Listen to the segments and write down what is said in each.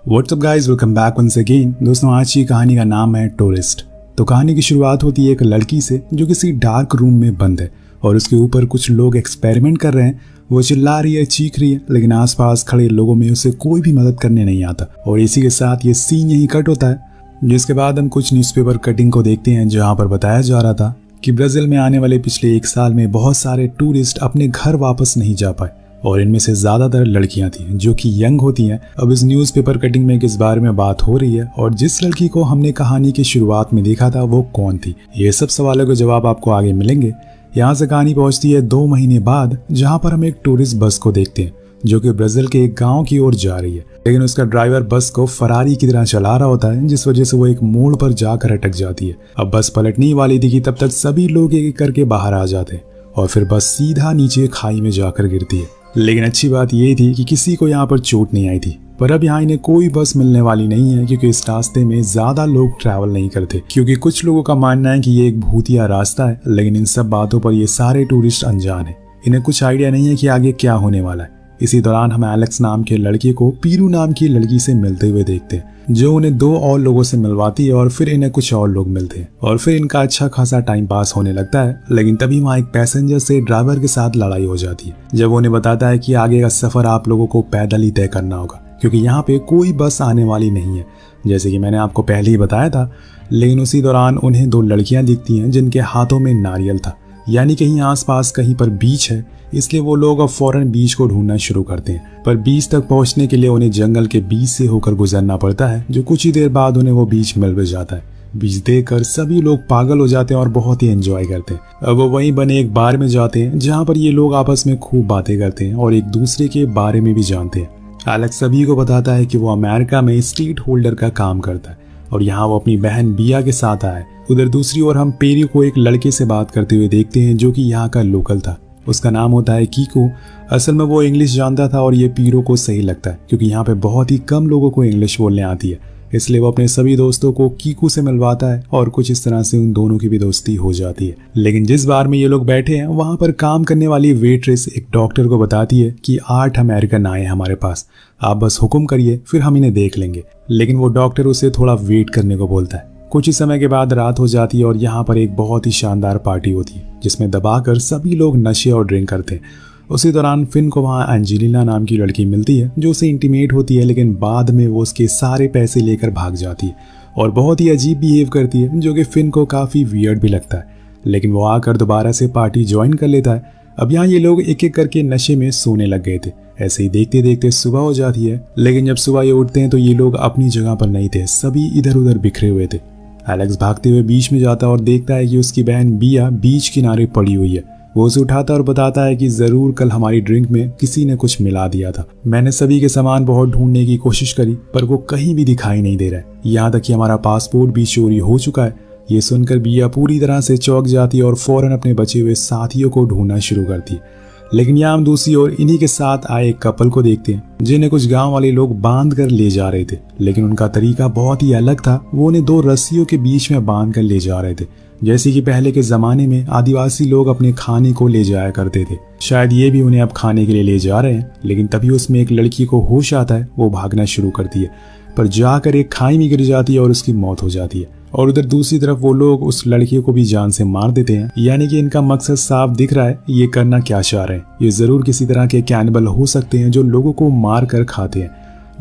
WhatsApp guys, welcome back once again. दोस्तों, आज की कहानी का नाम है टूरिस्ट। तो कहानी की शुरुआत होती है एक लड़की से जो किसी डार्क रूम में बंद है और उसके ऊपर कुछ लोग एक्सपेरिमेंट कर रहे हैं। वो चिल्ला रही है, चीख रही है, लेकिन आसपास खड़े लोगों में उसे कोई भी मदद करने नहीं आता। और इसी के साथ ये सीन यही कट होता है, जिसके बाद हम कुछ न्यूज़पेपर कटिंग को देखते हैं जहाँ पर बताया जा रहा था कि ब्राज़ील में आने वाले पिछले 1 साल में बहुत सारे टूरिस्ट अपने घर वापस नहीं जा पाए और इनमें से ज़्यादातर लड़कियां थी जो कि यंग होती हैं। अब इस न्यूज़पेपर कटिंग में किस बारे में बात हो रही है और जिस लड़की को हमने कहानी की शुरुआत में देखा था वो कौन थी, ये सब सवालों के जवाब आपको आगे मिलेंगे। यहाँ से कहानी पहुँचती है 2 महीने बाद, जहाँ पर हम एक टूरिस्ट बस को देखते हैं जो कि ब्राज़ील के एक गाँव की ओर जा रही है। लेकिन उसका ड्राइवर बस को फरारी की तरह चला रहा होता है, जिस वजह से वो एक मोड़ पर जाकर अटक जाती है। अब बस पलटने वाली थी कि तब तक सभी लोग एक एक करके बाहर आ जाते हैं और फिर बस सीधा नीचे खाई में जाकर गिरती है। लेकिन अच्छी बात यह थी कि किसी को यहाँ पर चोट नहीं आई थी। पर अब यहाँ इन्हें कोई बस मिलने वाली नहीं है क्योंकि इस रास्ते में ज्यादा लोग ट्रैवल नहीं करते, क्योंकि कुछ लोगों का मानना है कि ये एक भूतिया रास्ता है। लेकिन इन सब बातों पर ये सारे टूरिस्ट अनजान है, इन्हें कुछ आइडिया नहीं है कि आगे क्या होने वाला है। इसी दौरान हम एलेक्स नाम के लड़के को पीरू नाम की लड़की से मिलते हुए देखते हैं, जो उन्हें 2 और लोगों से मिलवाती है और फिर इन्हें कुछ और लोग मिलते हैं और फिर इनका अच्छा खासा टाइम पास होने लगता है। लेकिन तभी वहाँ एक पैसेंजर से ड्राइवर के साथ लड़ाई हो जाती है, जब वो उन्हें बताता है कि आगे का सफर आप लोगों को पैदल ही तय करना होगा क्योंकि यहाँ पे कोई बस आने वाली नहीं है, जैसे कि मैंने आपको पहले ही बताया था। लेकिन उसी दौरान उन्हें 2 लड़कियां दिखती हैं जिनके हाथों में नारियल था, यानी कहीं आसपास कहीं पर बीच है। इसलिए वो लोग अब फौरन बीच को ढूंढना शुरू करते हैं। पर बीच तक पहुंचने के लिए उन्हें जंगल के बीच से होकर गुजरना पड़ता है, जो कुछ ही देर बाद उन्हें वो बीच मिल भी जाता है। बीच देखकर सभी लोग पागल हो जाते हैं और बहुत ही एंजॉय करते हैं। अब वो वहीं बने एक बार में जाते हैं जहाँ पर ये लोग आपस में खूब बातें करते हैं और एक दूसरे के बारे में भी जानते हैं। एलेक्स सभी को बताता है कि वो अमेरिका में स्ट्रीट होल्डर का काम करता है और यहाँ वो अपनी बहन बिया के साथ आया है। उधर दूसरी ओर हम पेरू को एक लड़के से बात करते हुए देखते हैं जो कि यहाँ का लोकल था। उसका नाम होता है कीकू। असल में वो इंग्लिश जानता था और ये पीरो को सही लगता है क्योंकि यहाँ पे बहुत ही कम लोगों को इंग्लिश बोलने आती है। इसलिए वो अपने सभी दोस्तों को कीकू से मिलवाता है और कुछ इस तरह से उन दोनों की भी दोस्ती हो जाती है। लेकिन जिस बार में ये लोग बैठे हैं वहाँ पर काम करने वाली वेट्रेस एक डॉक्टर को बताती है कि 8 अमेरिकन आए हमारे पास, आप बस हुक्म करिए फिर हम इन्हें देख लेंगे। लेकिन वो डॉक्टर उसे थोड़ा वेट करने को बोलता है। कुछ ही समय के बाद रात हो जाती है और यहाँ पर एक बहुत ही शानदार पार्टी होती है जिसमें दबाकर सभी लोग नशे और ड्रिंक करते हैं। उसी दौरान फिन को वहाँ एंजेलिना नाम की लड़की मिलती है जो उसे इंटीमेट होती है, लेकिन बाद में वो उसके सारे पैसे लेकर भाग जाती है और बहुत ही अजीब बिहेव करती है, जो कि फिन को काफ़ी वियर्ड भी लगता है। लेकिन वो आकर दोबारा से पार्टी ज्वाइन कर लेता है। अब यहाँ ये लोग एक एक करके नशे में सोने लग गए थे। ऐसे ही देखते देखते सुबह हो जाती है, लेकिन जब सुबह ये उठते हैं तो ये लोग अपनी जगह पर नहीं थे, सभी इधर उधर बिखरे हुए थे। एलेक्स भागते हुए बीच में जाता है और देखता है कि उसकी बहन बिया बीच किनारे पड़ी हुई है। वो उसे उठाता और बताता है कि जरूर कल हमारी ड्रिंक में किसी ने कुछ मिला दिया था। मैंने सभी के सामान बहुत ढूंढने की कोशिश करी पर वो कहीं भी दिखाई नहीं दे रहा है, यहाँ तक कि हमारा पासपोर्ट भी चोरी हो चुका है। ये सुनकर बिया पूरी तरह से चौंक जाती है और फौरन अपने बचे हुए साथियों को ढूंढना शुरू करती है। लेकिन यहाँ हम दूसरी ओर इन्हीं के साथ आए एक कपल को देखते हैं जिन्हें कुछ गांव वाले लोग बांध कर ले जा रहे थे, लेकिन उनका तरीका बहुत ही अलग था। वो उन्हें 2 रस्सियों के बीच में बांध कर ले जा रहे थे, जैसे कि पहले के जमाने में आदिवासी लोग अपने खाने को ले जाया करते थे। शायद ये भी उन्हें अब खाने के लिए ले जा रहे हैं। लेकिन तभी उसमें एक लड़की को होश आता है, वो भागना शुरू करती है पर जाकर एक खाई में गिर जाती है और उसकी मौत हो जाती है। और उधर दूसरी तरफ वो लोग उस लड़की को भी जान से मार देते हैं। यानी कि इनका मकसद साफ दिख रहा है, ये करना क्या चाह रहे हैं। ये जरूर किसी तरह के कैनिबल हो सकते हैं जो लोगों को मार कर खाते हैं।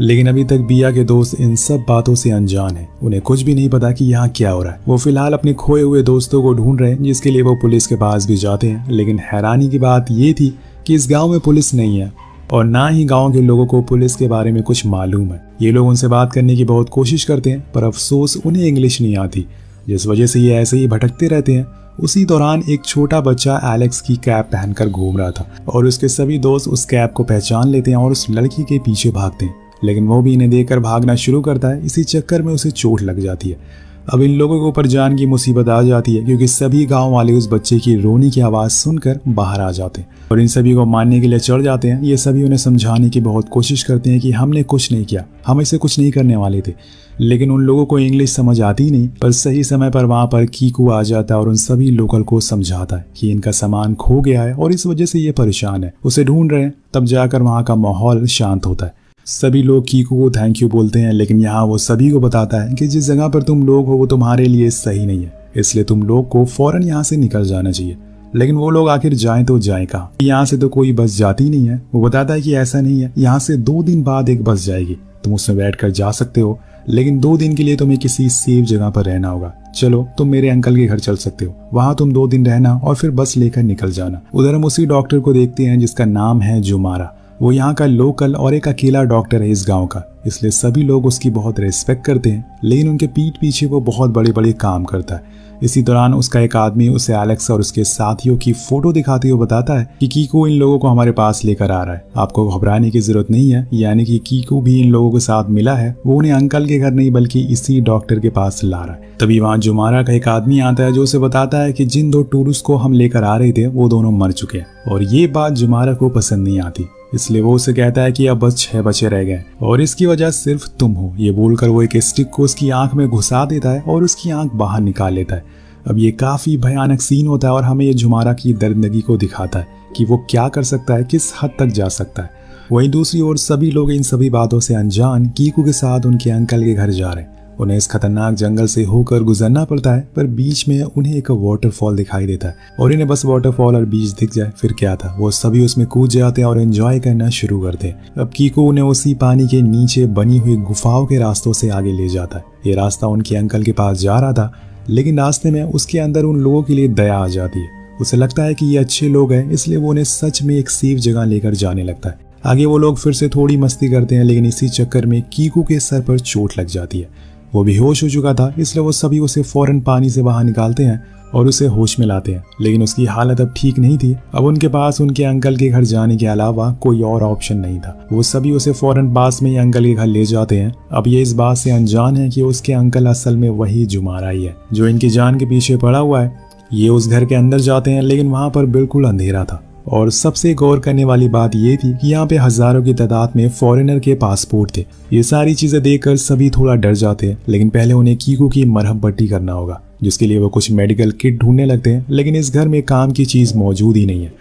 लेकिन अभी तक बिया के दोस्त इन सब बातों से अनजान हैं, उन्हें कुछ भी नहीं पता कि यहाँ क्या हो रहा है। वो फिलहाल अपने खोए हुए दोस्तों को ढूंढ रहे हैं, जिसके लिए वो पुलिस के पास भी जाते हैं। लेकिन हैरानी की बात ये थी कि इस गाँव में पुलिस नहीं है और ना ही गांव के लोगों को पुलिस के बारे में कुछ मालूम है। ये लोग उनसे बात करने की बहुत कोशिश करते हैं पर अफसोस उन्हें इंग्लिश नहीं आती, जिस वजह से ये ऐसे ही भटकते रहते हैं। उसी दौरान एक छोटा बच्चा एलेक्स की कैप पहनकर घूम रहा था और उसके सभी दोस्त उस कैप को पहचान लेते हैं और उस लड़की के पीछे भागते हैं। लेकिन वो भी इन्हें देखकर भागना शुरू करता है। इसी चक्कर में उसे चोट लग जाती है। अब इन लोगों के ऊपर जान की मुसीबत आ जाती है क्योंकि सभी गांव वाले उस बच्चे की रोने की आवाज़ सुनकर बाहर आ जाते हैं और इन सभी को मारने के लिए चढ़ जाते हैं। ये सभी उन्हें समझाने की बहुत कोशिश करते हैं कि हमने कुछ नहीं किया, हम ऐसे कुछ नहीं करने वाले थे। लेकिन उन लोगों को इंग्लिश समझ आती नहीं। पर सही समय पर वहाँ पर कीकू आ जाता है और उन सभी लोकल को समझाता है कि इनका सामान खो गया है और इस वजह से ये परेशान है, उसे ढूंढ रहे हैं। तब जाकर वहाँ का माहौल शांत होता है। सभी लोग कीकू को थैंक यू बोलते हैं, लेकिन यहाँ वो सभी को बताता है कि जिस जगह पर तुम लोग हो वो तुम्हारे लिए सही नहीं है, इसलिए तुम लोग को फौरन यहाँ से निकल जाना चाहिए। लेकिन वो लोग आखिर जाएं तो जाएं कहाँ, यहाँ से तो कोई बस जाती नहीं है। वो बताता है कि ऐसा नहीं है, यहाँ से 2 दिन बाद एक बस जाएगी, तुम उसमें बैठ कर जा सकते हो, लेकिन 2 दिन के लिए तुम्हें किसी सेफ जगह पर रहना होगा। चलो तुम मेरे अंकल के घर चल सकते हो, वहां तुम 2 दिन रहना और फिर बस लेकर निकल जाना। उधर हम उसी डॉक्टर को देखते हैं जिसका नाम है जुमारा। वो यहाँ का लोकल और एक अकेला डॉक्टर है इस गांव का, इसलिए सभी लोग उसकी बहुत रिस्पेक्ट करते हैं, लेकिन उनके पीठ पीछे वो बहुत बड़े बड़े काम करता है। इसी दौरान उसका एक आदमी उसे एलेक्स और उसके साथियों की फोटो दिखाते हुए बताता है कि कीकू इन लोगों को हमारे पास लेकर आ रहा है, आपको घबराने की जरूरत नहीं है। यानी कि कीकू भी इन लोगों के साथ मिला है, वो उन्हें अंकल के घर नहीं बल्कि इसी डॉक्टर के पास ला रहा है। तभी वहाँ जुमारा का एक आदमी आता है जो उसे बताता है कि जिन 2 टूरिस्ट को हम लेकर आ रहे थे वो दोनों मर चुके हैं, और ये बात जुमारा को पसंद नहीं आती, इसलिए वो उसे कहता है कि अब बस 6 बचे रह गए और इसकी वजह सिर्फ तुम हो। ये बोलकर वो एक स्टिक को उसकी आंख में घुसा देता है और उसकी आंख बाहर निकाल लेता है। अब ये काफी भयानक सीन होता है और हमें ये जुमारा की दर्दगी को दिखाता है कि वो क्या कर सकता है, किस हद तक जा सकता है। वहीं दूसरी ओर सभी लोग इन सभी बातों से अनजान कीकू के साथ उनके अंकल के घर जा रहे हैं। उन्हें इस खतरनाक जंगल से होकर गुजरना पड़ता है, पर बीच में उन्हें एक वाटरफॉल दिखाई देता है और इन्हें बस वाटरफॉल और बीच दिख जाए फिर क्या था, वो सभी उसमें कूद जाते हैं और एंजॉय करना शुरू करते हैं। अब कीकू उन्हें उसी पानी के नीचे बनी हुई गुफाओं के रास्तों से आगे ले जाता है। ये रास्ता उनके अंकल के पास जा रहा था, लेकिन रास्ते में उसके अंदर उन लोगों के लिए दया आ जाती है। उसे लगता है कि ये अच्छे लोग हैं, इसलिए वो उन्हें सच में एक सेफ जगह लेकर जाने लगता है। आगे वो लोग फिर से थोड़ी मस्ती करते हैं, लेकिन इसी चक्कर में कीकू के सर पर चोट लग जाती है। वो बेहोश हो चुका था, इसलिए वो सभी उसे फौरन पानी से बाहर निकालते हैं और उसे होश में लाते हैं, लेकिन उसकी हालत अब ठीक नहीं थी। अब उनके पास उनके अंकल के घर जाने के अलावा कोई और ऑप्शन नहीं था। वो सभी उसे फौरन पास में ही अंकल के घर ले जाते हैं। अब ये इस बात से अनजान है कि उसके अंकल असल में वही जुमारा ही है जो इनकी जान के पीछे पड़ा हुआ है। ये उस घर के अंदर जाते हैं, लेकिन वहां पर बिल्कुल अंधेरा था और सबसे गौर करने वाली बात ये थी कि यहाँ पे हजारों की तादाद में फॉरेनर के पासपोर्ट थे। ये सारी चीजें देखकर सभी थोड़ा डर जाते हैं, लेकिन पहले उन्हें कीकू की मरहम पट्टी करना होगा, जिसके लिए वो कुछ मेडिकल किट ढूंढने लगते हैं, लेकिन इस घर में काम की चीज मौजूद ही नहीं है,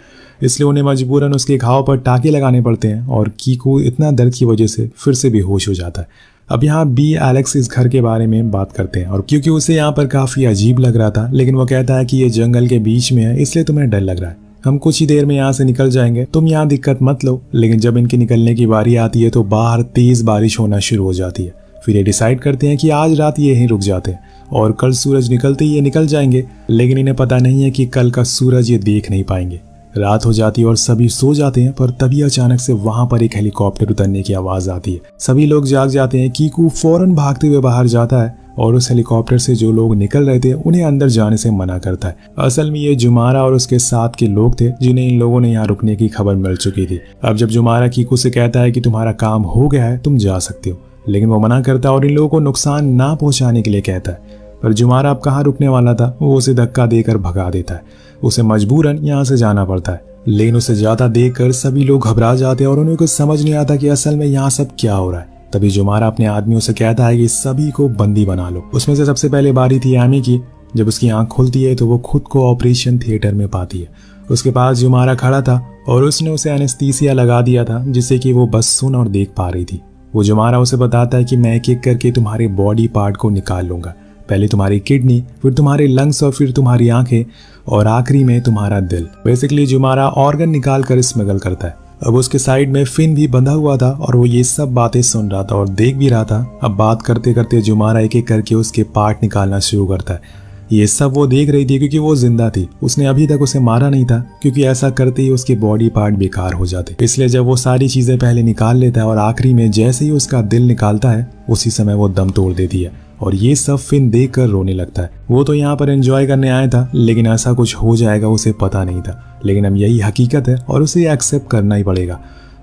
इसलिए उन्हें मजबूरन उसके घाव पर टाके लगाने पड़ते हैं और कीकू इतना दर्द की वजह से फिर से बेहोश हो जाता है। अब यहाँ बी एलेक्स इस घर के बारे में बात करते हैं, और क्योंकि उसे यहाँ पर काफी अजीब लग रहा था, लेकिन वो कहता है कि ये जंगल के बीच में है, इसलिए तुम्हें डर लग रहा है। हम कुछ ही देर में यहाँ से निकल जाएंगे, तुम यहाँ दिक्कत मत लो। लेकिन जब इनके निकलने की बारी आती है तो बाहर तेज बारिश होना शुरू हो जाती है। फिर ये डिसाइड करते हैं कि आज रात ये यहीं रुक जाते हैं और कल सूरज निकलते ही ये निकल जाएंगे, लेकिन इन्हें पता नहीं है कि कल का सूरज ये देख नहीं पाएंगे। रात हो जाती है और सभी सो जाते हैं, पर तभी अचानक से वहां पर एक हेलीकॉप्टर उतरने की आवाज आती है। सभी लोग जाग जाते हैं। कीकू फौरन भागते हुए बाहर जाता है और उस हेलीकॉप्टर से जो लोग निकल रहे थे उन्हें अंदर जाने से मना करता है। असल में ये जुमारा और उसके साथ के लोग थे जिन्हें इन लोगों ने यहाँ रुकने की खबर मिल चुकी थी। अब जब जुमारा कीकू से कहता है कि तुम्हारा काम हो गया है, तुम जा सकते हो, लेकिन वो मना करता है और इन लोगों को नुकसान ना पहुंचाने के लिए कहता है। पर जुमारा अब कहाँ रुकने वाला था, वो उसे धक्का देकर भगा देता है। उसे मजबूरन यहाँ से जाना पड़ता है, लेकिन उसे ज्यादा देखकर सभी लोग घबरा जाते हैं और उन्हें कुछ समझ नहीं आता कि असल में यहाँ सब क्या हो रहा है। तभी जुमारा अपने आदमियों से कहता है कि सभी को बंदी बना लो। उसमें से सबसे पहले बारी थी एमी की। जब उसकी आंख खुलती है तो वो खुद को ऑपरेशन थिएटर में पाती है। उसके पास जुमारा खड़ा था और उसने उसे एनेस्थीसिया लगा दिया था, जिससे कि वो बस सुन और देख पा रही थी। वो जुमारा उसे बताता है कि मैं एक एक करके तुम्हारे बॉडी पार्ट को निकाल लूंगा, पहले तुम्हारी किडनी, फिर तुम्हारे लंग्स और फिर तुम्हारी आंखें और आखिरी में तुम्हारा दिल। बेसिकली जुमारा ऑर्गन निकाल कर स्मगल करता है। अब उसके साइड में फिन भी बंधा हुआ था और वो ये सब बातें सुन रहा था और देख भी रहा था। अब बात करते करते जुमारा एक एक करके उसके पार्ट निकालना शुरू करता है। ये सब वो देख रही थी क्योंकि वो जिंदा थी। उसने अभी तक उसे मारा नहीं था, क्योंकि ऐसा करते ही उसके बॉडी पार्ट बेकार हो जाते। इसलिए जब वो सारी चीजें पहले निकाल लेता है और आखिरी में जैसे ही उसका दिल निकालता है, उसी समय वो दम तोड़ देती है और ये सब फिन देख कर रोने लगता है। वो तो यहाँ पर एंजॉय करने आया था, लेकिन ऐसा कुछ हो जाएगा उसे पता नहीं था। लेकिन अब यही हकीकत है और उसे एक्सेप्ट करना ही पड़ेगा।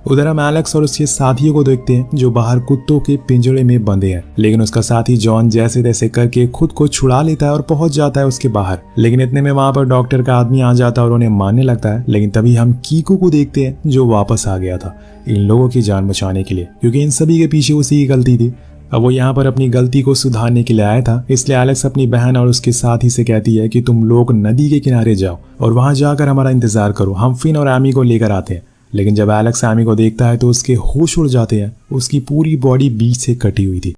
उधर हम एलेक्स और उसके साथियों को देखते हैं जो बाहर कुत्तों के पिंजरे में बंधे हैं, लेकिन उसका साथी जॉन जैसे तैसे करके खुद को छुड़ा लेता है और पहुंच जाता है उसके बाहर। लेकिन इतने में वहां पर डॉक्टर का आदमी आ जाता है और उन्हें मारने लगता है। लेकिन तभी हम कीकू को देखते हैं जो वापस आ गया था इन लोगों की जान बचाने के लिए, क्योंकि इन सभी के पीछे उसी की गलती थी। अब वो यहाँ पर अपनी गलती को सुधारने के लिए आया था। इसलिए एलेक्स अपनी बहन और उसके साथी से कहती है कि तुम लोग नदी के किनारे जाओ और वहां जाकर हमारा इंतजार करो, हम फिन और एमी को लेकर आते हैं। लेकिन जब एलेक्स एमी को देखता है तो उसके होश उड़ जाते हैं। उसकी पूरी बॉडी बीच से कटी हुई थी